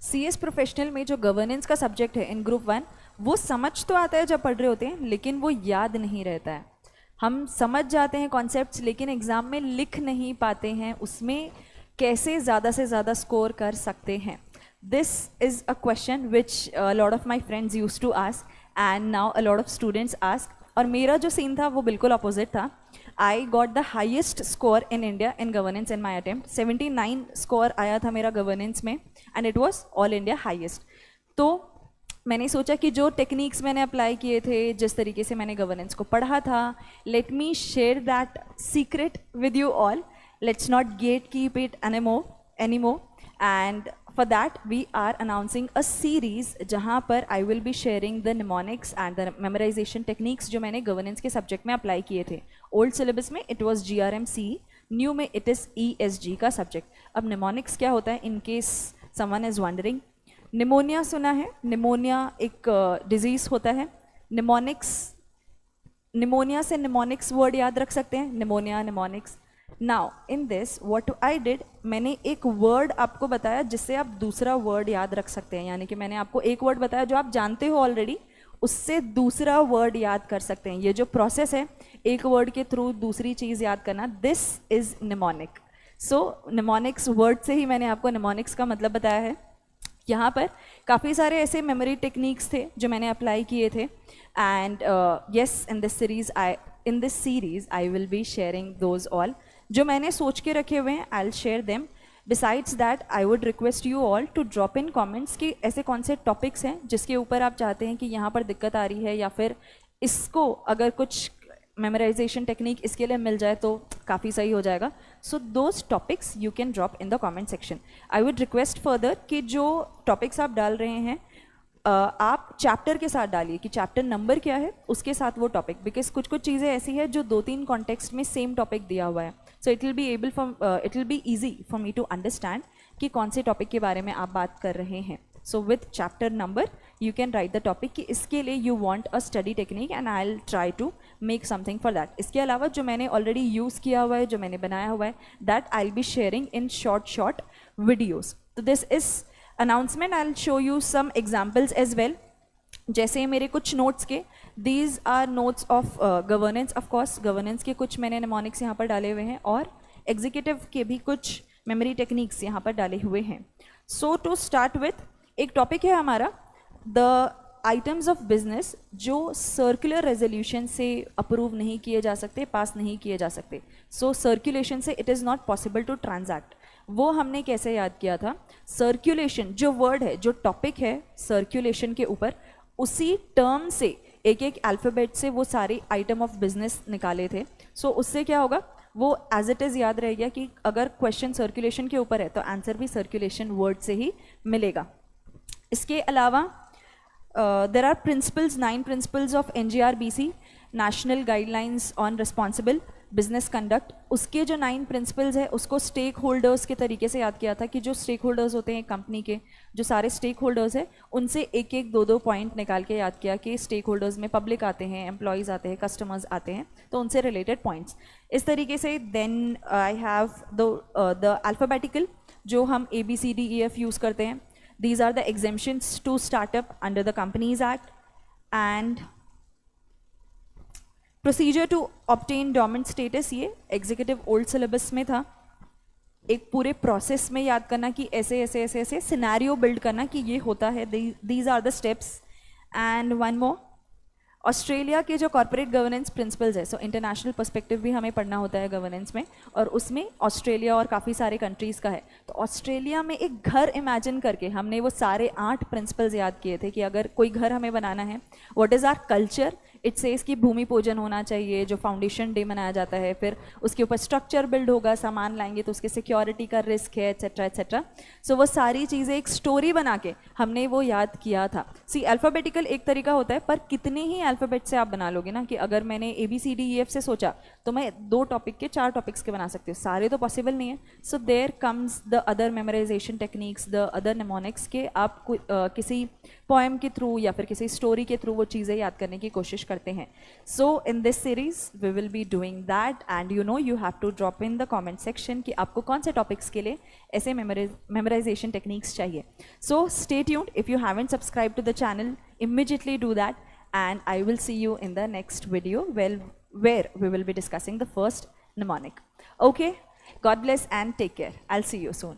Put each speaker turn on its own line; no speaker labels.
CS professional में जो governance का सब्जेक्ट है इन ग्रुप 1, वो समझ तो आता है जब पढ़ रहे होते हैं, लेकिन वो याद नहीं रहता है। हम समझ जाते हैं कॉन्सेप्ट्स, लेकिन एग्ज़ाम में लिख नहीं पाते हैं उसमें कैसे ज़्यादा से ज़्यादा स्कोर कर सकते हैं। This is a question which lot of my friends use to ask and now a lot of students ask. और मेरा जो सीन था वो बिल्कुल अपोजिट था। I got the highest score in India in governance in my attempt. 79 score आया था मेरा गवर्नेंस में and it was all India highest. तो मैंने सोचा कि जो टेक्निक्स मैंने अप्लाई किए थे, जिस तरीके से मैंने गवर्नेंस को पढ़ा था, let me share that secret with you all. Let's not gate keep it anymore. And for that we are announcing a series जहाँ पर I will be sharing the mnemonics and the memorization techniques जो मैंने governance के subject में apply किए थे. Old syllabus में it was GRMC, new में इट इज़ ESG का सब्जेक्ट. अब निमोनिक्स क्या होता है, in case someone is wondering. Pneumonia सुना है, निमोनिया एक डिजीज़ होता है. निमोनिक्स, निमोनिया से निमोनिक्स वर्ड याद रख सकते हैं, pneumonia, mnemonics. Now in this what I did, मैंने एक वर्ड आपको बताया जिससे आप दूसरा वर्ड याद रख सकते हैं. यानी कि मैंने आपको एक वर्ड बताया जो आप जानते हो ऑलरेडी, उससे दूसरा वर्ड याद कर सकते हैं. ये जो प्रोसेस है एक वर्ड के थ्रू दूसरी चीज़ याद करना, this is mnemonic. So mnemonics word से ही मैंने आपको निमोनिक्स का मतलब बताया है. यहाँ पर काफ़ी सारे ऐसे मेमोरी टेक्निक्स थे जो मैंने अप्लाई किए थे. And yes, in this series I will be sharing those all. जो मैंने सोच के रखे हुए हैं, I will share them. Besides that I would request you all to drop in comments कि ऐसे कौन से टॉपिक्स हैं जिसके ऊपर आप चाहते हैं कि यहाँ पर दिक्कत आ रही है, या फिर इसको अगर कुछ मेमोराइजेशन टेक्निक इसके लिए मिल जाए तो काफ़ी सही हो जाएगा. So those topics you can drop in the comment section. I would request further कि जो टॉपिक्स आप डाल रहे हैं आप चैप्टर के साथ डालिए कि चैप्टर नंबर क्या है, उसके साथ वो टॉपिक. बिकॉज कुछ कुछ चीज़ें ऐसी है जो 2-3 कॉन्टेक्स्ट में सेम टॉपिक दिया हुआ है. So it will be easy for me to understand कि कौन से टॉपिक के बारे में आप बात कर रहे हैं. So with chapter number you can write the topic कि इसके लिए you want a study technique and I will try to make something for that. इसके अलावा जो मैंने ऑलरेडी यूज़ किया हुआ है, जो मैंने बनाया हुआ है, that I will be sharing in short videos. तो this is announcement. I'll show you some examples as well. जैसे मेरे कुछ नोट्स के, these are notes of governance. of course governance के कुछ मैंने mnemonics यहाँ पर डाले हुए हैं और एग्जीक्यूटिव के भी कुछ मेमोरी टेक्निक्स यहाँ पर डाले हुए हैं. सो टू स्टार्ट विथ, एक टॉपिक है हमारा द आइटम्स ऑफ बिजनेस जो सर्कुलर रेजोल्यूशन से अप्रूव नहीं किए जा सकते, पास नहीं किए जा सकते. सो सर्कुलेशन से it is not possible to transact. वो हमने कैसे याद किया था, सर्कुलेशन जो वर्ड है, जो टॉपिक है सर्कुलेशन के ऊपर, उसी टर्म से एक एक अल्फ़ाबेट से वो सारे आइटम ऑफ बिजनेस निकाले थे. सो उससे क्या होगा, वो एज इट इज़ याद रह गया कि अगर क्वेश्चन सर्कुलेशन के ऊपर है तो आंसर भी सर्कुलेशन वर्ड से ही मिलेगा. इसके अलावा there are principles, 9 principles of NGRBC, national guidelines on responsible business conduct. उसके जो 9 प्रिंसिपल्स है उसको स्टेक होल्डर्स के तरीके से याद किया था कि जो स्टेक होल्डर्स होते हैं कंपनी के, जो सारे स्टेक होल्डर्स हैं, उनसे एक एक 2-2 पॉइंट निकाल के याद किया कि स्टेक होल्डर्स में पब्लिक आते हैं, एम्प्लॉयज़ आते हैं, कस्टमर्स आते हैं, तो उनसे रिलेटेड पॉइंट्स इस तरीके से. Then I have the alphabetical जो हम ABCDEF यूज़ करते हैं. These are the exemptions to startup under the Companies Act. And procedure to obtain dormant status, ये एग्जीक्यूटिव ओल्ड सिलेबस में था. एक पूरे प्रोसेस में याद करना कि ऐसे ऐसे ऐसे ऐसे सिनेरियो बिल्ड करना कि ये होता है, these are the steps. And one more, Australia के जो कॉर्पोरेट गवर्नेंस प्रिंसिपल्स है, सो इंटरनेशनल पर्सपेक्टिव भी हमें पढ़ना होता है गवर्नेंस में, और उसमें ऑस्ट्रेलिया और काफ़ी सारे कंट्रीज़ का है. तो ऑस्ट्रेलिया में एक घर इमेजिन करके हमने वो सारे 8 प्रिंसिपल्स याद किए थे कि अगर कोई घर हमें बनाना है, what is our culture. It says कि भूमि पूजन होना चाहिए, जो फाउंडेशन डे मनाया जाता है, फिर उसके ऊपर स्ट्रक्चर बिल्ड होगा, सामान लाएंगे तो उसके सिक्योरिटी का रिस्क है, एट्सेट्रा एट्सेट्रा. सो वो सारी चीज़ें एक स्टोरी बना के हमने वो याद किया था. सी अल्फ़ाबेटिकल एक तरीका होता है, पर कितने ही अल्फ़ाबेट से आप बना लोगे ना, कि अगर मैंने ABCDEF से सोचा तो मैं 2 टॉपिक के 4 टॉपिक्स के बना सकती हूँ, सारे तो पॉसिबल नहीं है. So there comes the other memorization techniques, the other mnemonics के आप किसी पोएम के थ्रू या फिर किसी स्टोरी के थ्रू वो चीज़ें याद करने की कोशिश करते हैं. So in this series we will be doing that, and you know you have to drop in the comment section कि आपको कौन से topics के लिए ऐसे memorization techniques चाहिए. So stay tuned. If you haven't subscribed to the channel, immediately do that, and I will see you in the next video where we will be discussing the first mnemonic. Okay, God bless and take care. I'll see you soon.